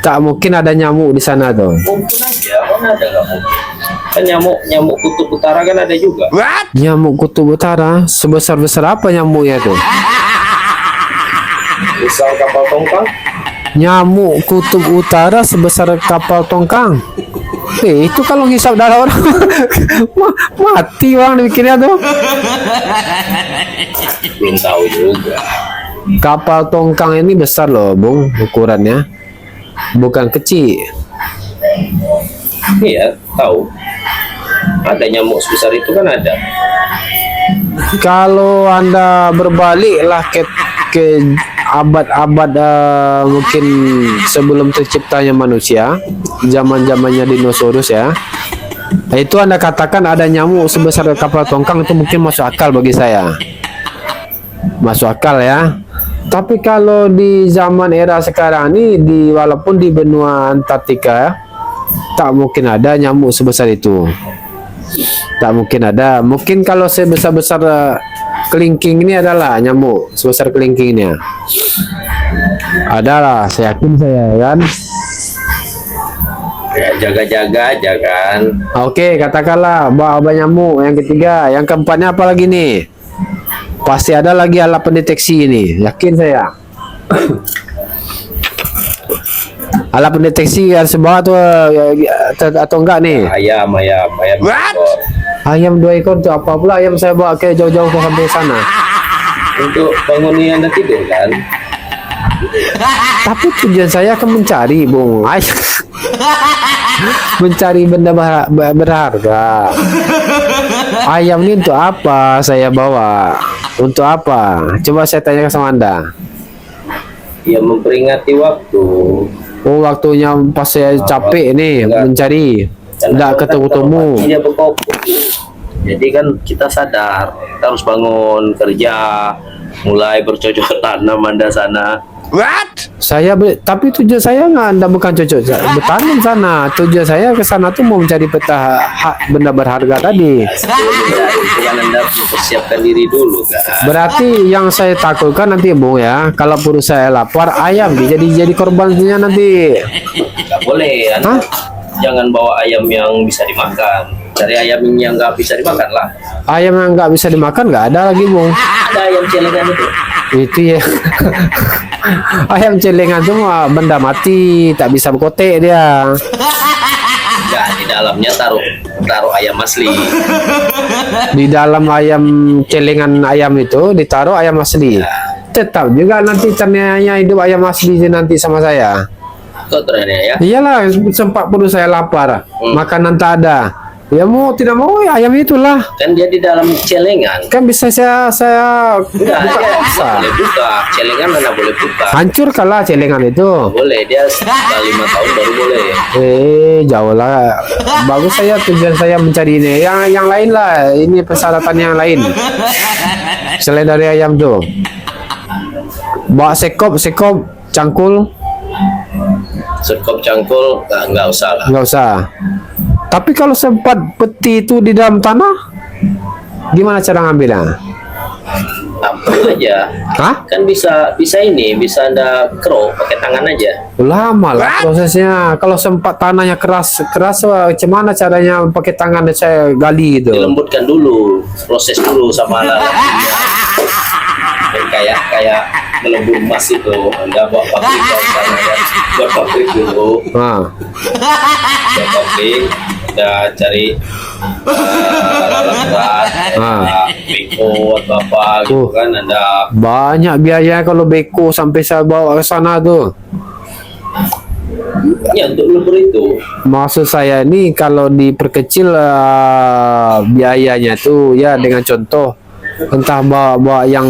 tak mungkin ada nyamuk di sana tuh. Mungkin aja, mana ada nggak mungkin? Kan nyamuk kutub utara kan ada juga. Nyamuk kutub utara sebesar apa nyamuknya tuh? Misal kapal tongkang. Nyamuk kutub utara sebesar kapal tongkang. Itu kalau ngisap darah orang mati orang dipikirnya tuh. Belum tahu juga. Kapal tongkang ini besar loh, Bung, ukurannya. Bukan kecil. Iya, tahu. Ada nyamuk sebesar itu kan ada. Kalau Anda berbaliklah ke abad-abad mungkin sebelum terciptanya manusia, zaman-zamannya dinosaurus ya. Itu Anda katakan ada nyamuk sebesar kapal tongkang, itu mungkin masuk akal bagi saya. Masuk akal ya. Tapi kalau di zaman era sekarang ini, walaupun di benua Antartika, tak mungkin ada nyamuk sebesar itu. Tak mungkin ada. Mungkin kalau sebesar-besar kelingking ini adalah nyamuk sebesar kelingkingnya. Adalah, saya yakin saya kan. Ya, jaga-jaga aja kan. Oke, katakanlah bawa nyamuk. Yang ketiga, yang keempatnya apa lagi nih? Pasti ada lagi alat pendeteksi ini, yakin saya. Alat pendeteksi harus bawa tuh atau enggak nih? Ayam ekor. Ayam 2 ekor tuh apa pula ayam saya bawa ke jauh-jauh ke sampai sana. Untuk bangunan Anda tidur kan. Tapi tujuan saya akan mencari, Bung. Mencari benda berharga. Ayam ini untuk apa saya bawa? Untuk apa? Coba saya tanya sama Anda. Ya memperingati waktu. Oh, waktunya pas saya capek nih mencari, tidak ketemu-temu. Dia berkokok. Jadi kan kita sadar, kita harus bangun kerja, mulai bercocok tanam Anda sana. Tapi tujuan saya nggak bukan cocok bertanam sana. Tujuan saya ke sana tuh mau mencari benda berharga tadi. Itu kan Anda mempersiapkan diri dulu kan. Berarti yang saya takutkan nanti, Bung, ya, kalau perut saya lapar, ayam jadi korbannya nanti. Nggak boleh, Anda jangan bawa ayam yang bisa dimakan. Cari ayam yang nggak bisa dimakan lah. Ayam yang nggak bisa dimakan nggak ada lagi, Bung. Ada ayam celengan itu. Itu ya. Ayam celengan semua benda mati, tak bisa berkotek dia. Ya, di dalamnya taruh ayam asli. Di dalam ayam celengan ayam itu ditaruh ayam asli. Tetap juga nanti ternyata hidup ayam asli nanti sama saya. Kok ternyata ya? Iyalah, sempat perlu saya lapar, makanan tak ada. Ya mau tidak mau ya ayam itulah. Kan dia di dalam celengan. Kan bisa saya Enggak, buka dia paksa. boleh buka. Celengan mana boleh buka. Hancur kalah celengan itu. Boleh, dia setelah 5 tahun baru boleh. Jauh lah. Bagus, tujuan saya mencari ini. Yang lain lah. Ini persyaratan yang lain. Selain dari ayam tuh. Bawa sekop, cangkul. Sekop cangkul nggak usah lah. Nggak usah. Tapi kalau sempat peti itu di dalam tanah, gimana cara ngambilnya? Tampil aja. Hah? Kan bisa ini, bisa Anda kerok pakai tangan aja. Lama lah prosesnya. Kalau sempat tanahnya keras, wah, gimana caranya pakai tangan saya gali itu? Dilembutkan dulu, proses dulu sama alat. kayak melembur emas itu. Anda buat pabrik buat pabrik dulu. Nah, Buat pabrik, udah cari alat berat, beko atau apa gitu kan. Anda banyak biaya kalau beko sampai saya bawa ke sana tuh. ya untuk lembur itu. Maksud saya ini kalau diperkecil biayanya tuh ya dengan contoh entah bawa yang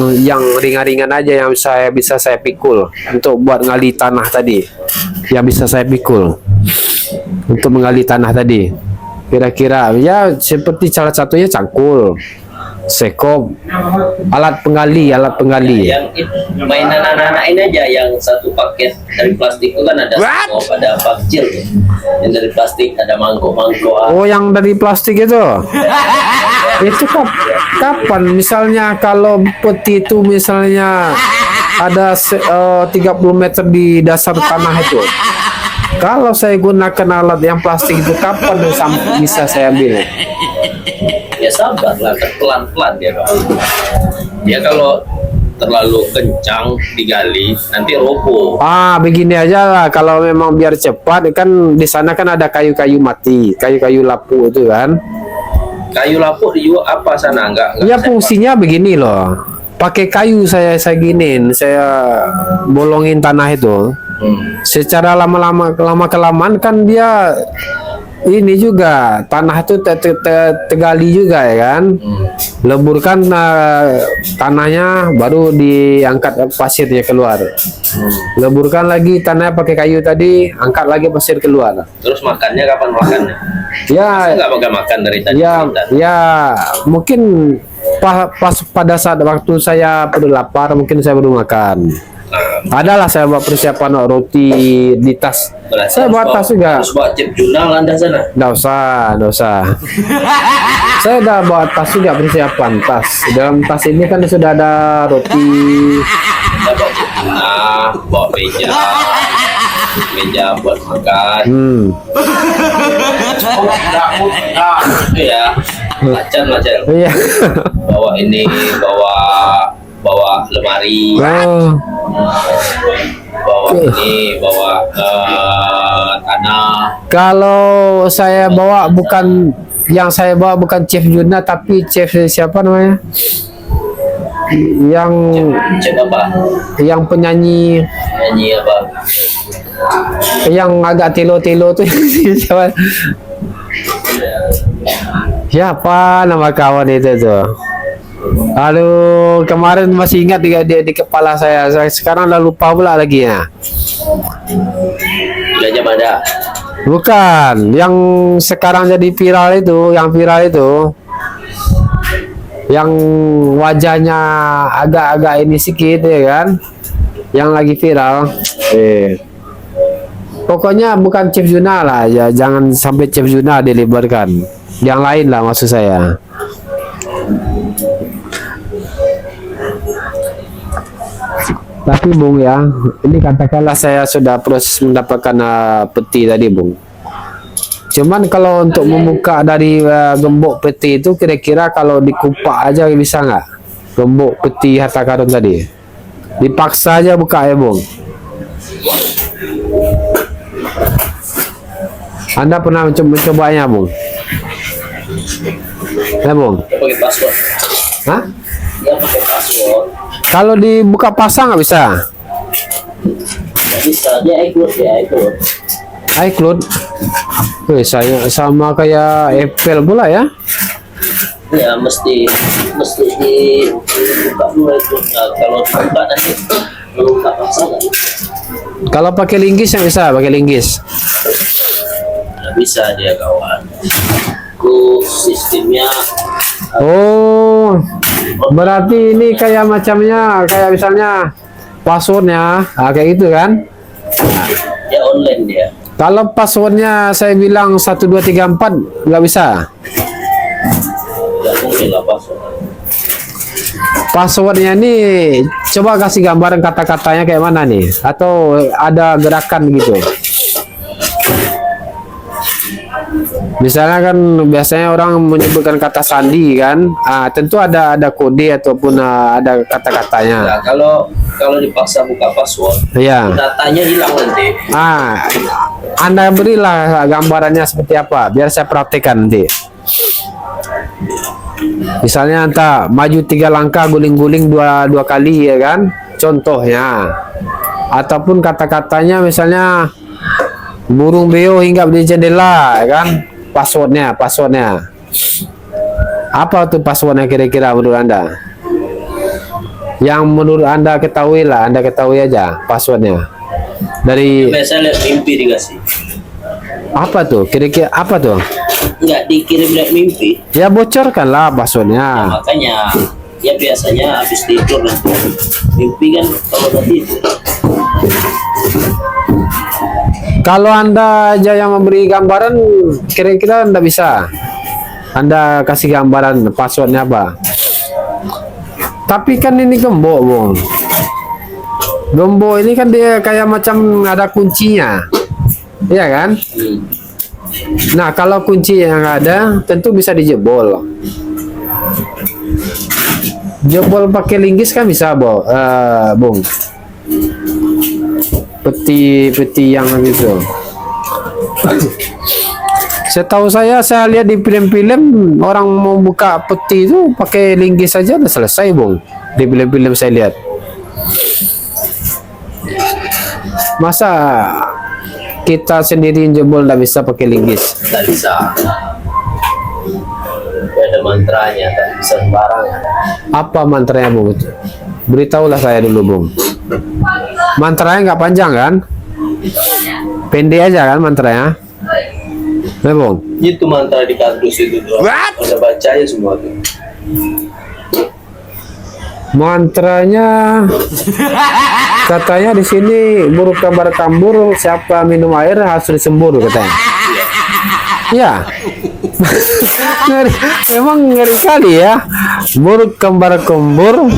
ringan-ringan aja yang bisa saya pikul untuk buat ngali tanah tadi. Yang bisa saya pikul untuk menggali tanah tadi. Kira-kira ya seperti salah satunya cangkul, sekop, alat penggali. Yang mainan anak-anak ini aja, yang satu paket dari plastik itu kan ada skop, ada pakcil yang dari plastik, ada mangkok-mangkok. Oh, yang dari plastik itu. Itu kapan? Misalnya kalau peti itu misalnya ada 30 meter di dasar tanah itu. Kalau saya gunakan alat yang plastik itu kapan bisa saya ambil? Ya sabarlah, pelan-pelan ya Pak. Ya kalau terlalu kencang digali nanti roboh. Begini aja lah. Kalau memang biar cepat kan di sana kan ada kayu-kayu mati, kayu-kayu lapuk itu kan. Kayu lapuk dijual apa sana? Enggak Ya fungsinya begini loh. Pakai kayu saya giniin, saya bolongin tanah itu. Secara lama kelamaan kan dia ini juga tanah itu tegali juga ya kan. Leburkan tanahnya baru diangkat pasirnya keluar. Leburkan lagi tanahnya pakai kayu tadi, angkat lagi pasir keluar. Terus makannya kapan makannya? Ya, nggak bakal makan dari tadi. Ya mungkin pas pada saat waktu saya perlu lapar mungkin saya baru makan. Adalah saya buat persiapan roti di tas. Saya buat tas juga. Terus bawa chip jurnal Anda sana? Nggak usah. Saya udah bawa tas juga, persiapan tas. Dalam tas ini kan sudah ada roti. Anda bawa chip jurnal, bawa meja buat makan. Iya, macan. Iya. Bawa ini, bawa lemari. Bawa tanah. Kalau saya bawa bukan chef Juna tapi chef siapa namanya? Cek apa? Yang penyanyi apa? Yang agak telo-telo tuh siapa? Siapa nama kawan itu tuh? Aduh, kemarin masih ingat dia di kepala saya. Sekarang udah lupa pula lagi ya. Gajah Mada. Bukan, yang sekarang jadi viral itu, yang wajahnya agak-agak ini sedikit ya kan, yang lagi viral. Pokoknya bukan Chef Juna lah ya, jangan sampai Chef Juna dilibatkan. Yang lain lah maksud saya. Tapi Bung ya, ini katakanlah saya sudah proses mendapatkan peti tadi Bung. Cuman kalau untuk membuka dari gembok peti itu kira-kira kalau dikupak aja bisa nggak? Gembok peti harta karun tadi. Dipaksa aja buka ya Bung. Anda pernah mencobanya Bung? Ya Bung? Pakai password. Hah? Ya pakai password. Kalau dibuka pasang nggak bisa? Nggak bisa, dia iCloud. iCloud. Saya sama kayak Apple pula ya. Ya mesti dibuka dulu itu. Nah, kalau dibuka nanti buka pasang nggak? Kalau pakai linggis yang bisa, pakai linggis. Nggak bisa dia kawan. Itu sistemnya. Oh, berarti ini kayak macamnya, kayak misalnya passwordnya, kayak gitu kan? Ya online dia. Kalau passwordnya saya bilang 1234 nggak bisa. Nggak mungkin lah password. Passwordnya ini coba kasih gambaran kata-katanya kayak mana nih? Atau ada gerakan gitu? Misalnya kan biasanya orang menyebutkan kata sandi kan, tentu ada kode ataupun ada kata-katanya. Nah, kalau dipaksa buka password, Iya. datanya hilang nanti. Anda berilah gambarannya seperti apa, biar saya praktekkan nanti. Misalnya entah maju 3 langkah, guling-guling dua kali ya kan, contohnya. Ataupun kata-katanya misalnya burung beo hinggap di jendela ya kan, passwordnya apa tuh passwordnya kira-kira menurut Anda? Yang menurut Anda ketahui lah, Anda ketahui aja passwordnya dari Biasanya lihat mimpi dikasih. apa tuh kira-kira apa tuh Nggak dikirim lihat mimpi. ya, bocorkan lah passwordnya. Makanya ya biasanya habis tidur nanti mimpi kan kalau udah tidur. Kalau Anda aja yang memberi gambaran, kira-kira Anda bisa Anda kasih gambaran passwordnya apa. Tapi kan ini gembok Bung, gembok ini kan dia kayak macam ada kuncinya, iya kan? Nah kalau kunci yang ada tentu bisa dijebol. Jebol pakai linggis kan bisa Bung. Peti yang gitu. Setahu saya lihat di film-film orang mau buka peti itu pakai linggis saja udah selesai Bung. Di film-film saya lihat. Masa kita sendiri jebol nggak bisa pakai linggis? Nggak bisa. Ada mantranya, tak bisa sembarangan. Apa mantranya Bung? Beritahulah saya dulu Bung. Mantranya nggak panjang kan? Pendek aja kan mantranya? Ya Bung? Itu mantra di kardus itu tuh. Udah bacanya semua tuh. Mantranya katanya di sini buruk kabar kambur, siapa minum air harus disembur katanya. Ya. Memang ngeri kali ya. Buruk kembar kembur,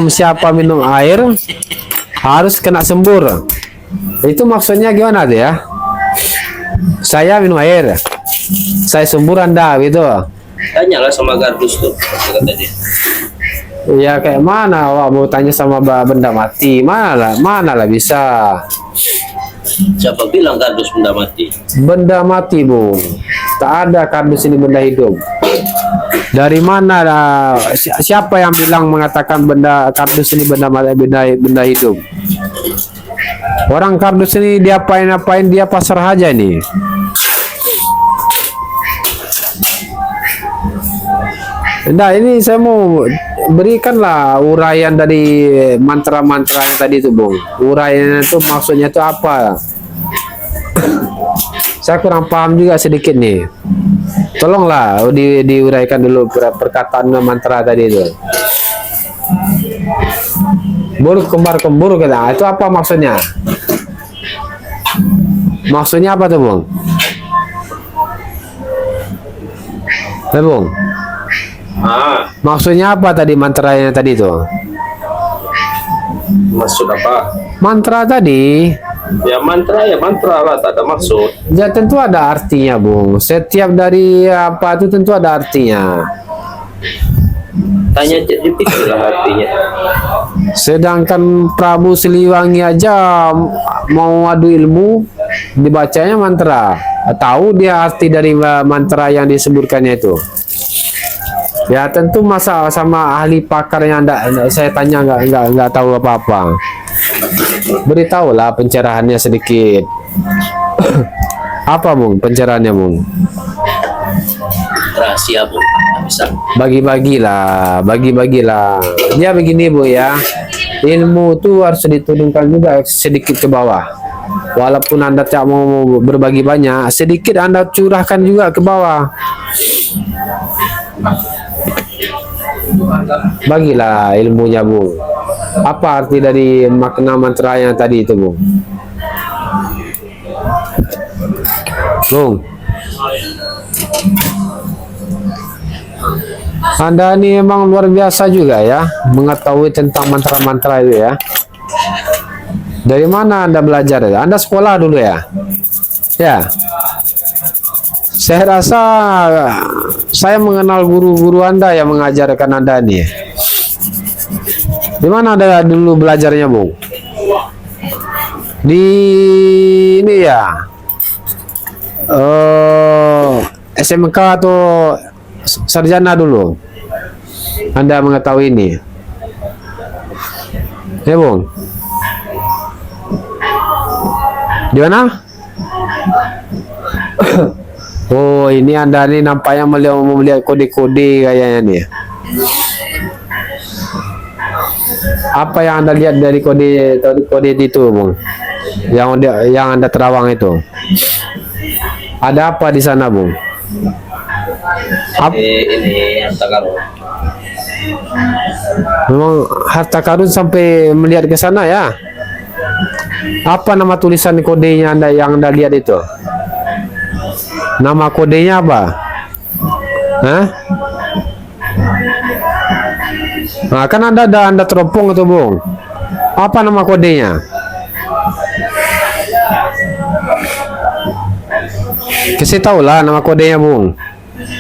siapa minum air harus kena sembur. Itu maksudnya gimana tuh ya? Saya minum air, saya sembur Anda gitu. Tanyalah sama kardus tuh, kata dia. Ya kayak mana? Wah, mau tanya sama benda mati, mana lah bisa. Siapa bilang kardus benda mati? Benda mati Bung, tak ada kardus ini benda hidup. Dari mana siapa yang bilang mengatakan kardus ini benda hidup? Orang kardus ini diapain dia pasrah aja nih. Nah ini saya mau berikanlah uraian dari mantra-mantra yang tadi itu Bung. Uraian itu maksudnya itu apa? Saya kurang paham juga sedikit nih. Tolonglah diuraikan dulu perkataan mantra tadi itu. Buruk kembar kembur kata. Itu apa maksudnya? Maksudnya apa tuh Bung? Bung? Maksudnya apa tadi mantranya tadi tuh? Maksud apa? Mantra tadi. Ya mantra lah, tak ada maksud. Ya tentu ada artinya Bung. Setiap dari apa itu tentu ada artinya. Tanya ChatGPT lah artinya. Sedangkan Prabu Siliwangi aja mau adu ilmu dibacanya mantra. Tahu dia arti dari mantra yang disebutkannya itu. Ya tentu masa sama ahli pakar yang saya tanya nggak tahu apa-apa. Beritahulah pencerahannya sedikit. Apa Bung pencerahannya Bung? Rahasia Bung, nggak bisa. Bagi-bagilah. Ya begini Bu ya. Ilmu itu harus diturunkan juga sedikit ke bawah. Walaupun Anda tak mau berbagi banyak, sedikit Anda curahkan juga ke bawah. Bagilah ilmunya Bung. Apa arti dari makna mantra yang tadi itu Bung? Bung. Anda ini emang luar biasa juga ya, mengetahui tentang mantra-mantra itu ya. Dari mana Anda belajar ya? Anda sekolah dulu ya? Ya. Saya rasa saya mengenal guru-guru Anda yang mengajarkan Anda nih. Di mana Anda dulu belajarnya, Bung? Di ini ya. SMK atau sarjana dulu. Anda mengetahui ini. Ya, Bung. Di mana? Oh, ini Anda nih nampaknya melihat kode-kode kayaknya nih. Apa yang Anda lihat dari kode itu, Bung? Yang Anda terawang itu. Ada apa di sana, Bung? Ini harta karun. Memang harta karun sampai melihat ke sana ya. Apa nama tulisan kodenya yang Anda lihat itu? Nama kodenya apa? Hah? Nah, kan Anda teropong itu, Bung. Apa nama kodenya? Kasih tahu lah nama kodenya, Bung.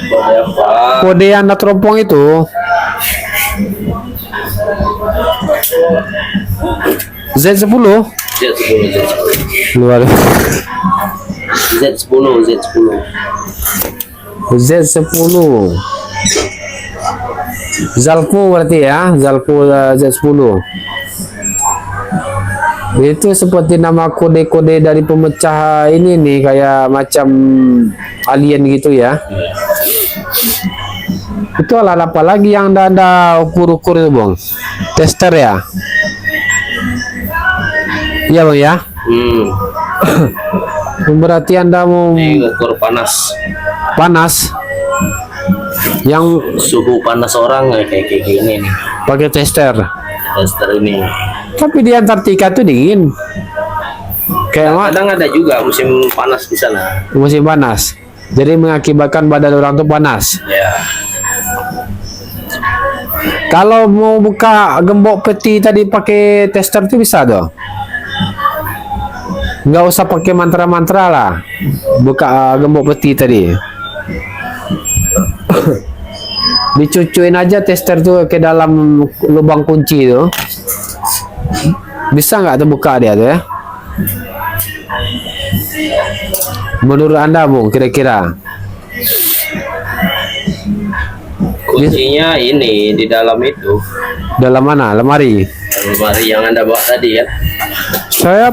Kode apa? Kode yang Anda teropong itu Z10. Z10. Luar. Z10. Z10. Zalpo berarti ya, Zalpo Z10. Itu seperti nama kode-kode dari pemecah ini nih, kayak macam alien gitu ya. Itu alat apa lagi yang Anda ukur-ukur itu, Bang? Tester ya? Iya, Bang ya? Berarti Anda mau Ini ukur panas. panas yang Suhu panas orang kayak gini nih. pakai tester. Tester ini. Tapi di Antartika tuh dingin. Kayak Kadang ada juga musim panas di sana. musim panas. Jadi mengakibatkan badan orang tuh panas. Ya. Kalau mau buka gembok peti tadi pakai tester tuh bisa tuh. Nggak usah pakai mantra-mantra lah. Buka gembok peti tadi. Dicucuin aja tester tuh ke dalam lubang kunci tuh. Bisa nggak tuh buka dia tuh ya? Menurut Anda, Bung, kira-kira? Kuncinya ini di dalam itu. Dalam mana? Lemari? Lemari yang Anda bawa tadi ya.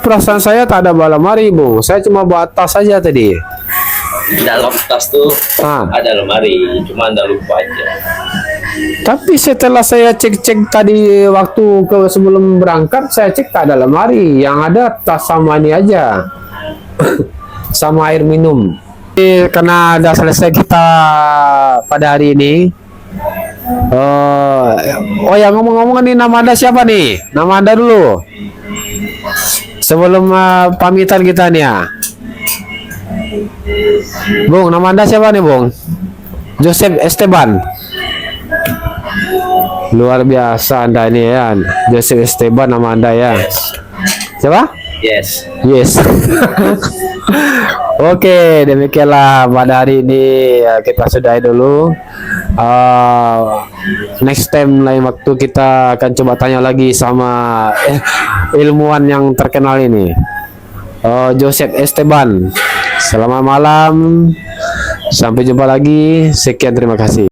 Perasaan saya tak ada bawa lemari, Bung. Saya cuma bawa tas saja tadi. Di dalam tas tuh ada lemari, cuma Anda lupa aja. Tapi setelah saya cek-cek tadi waktu sebelum berangkat, saya cek tak ada lemari. Yang ada tas sama ini aja. Sama air minum. Karena udah selesai kita pada hari ini. Oh ya, ngomong-ngomong nih, nama Anda siapa nih? Nama Anda dulu. Sebelum pamitan kita nih ya. Bung, nama Anda siapa nih, Bung? Joseph Esteban. Luar biasa Anda ini ya. Joseph Esteban nama Anda ya. Siapa? Yes. Yes. Oke, demikianlah pada hari ini ya, kita sudahi dulu. Next time lain waktu kita akan coba tanya lagi sama ilmuwan yang terkenal ini, Joseph Esteban. Selamat malam, sampai jumpa lagi. Sekian, terima kasih.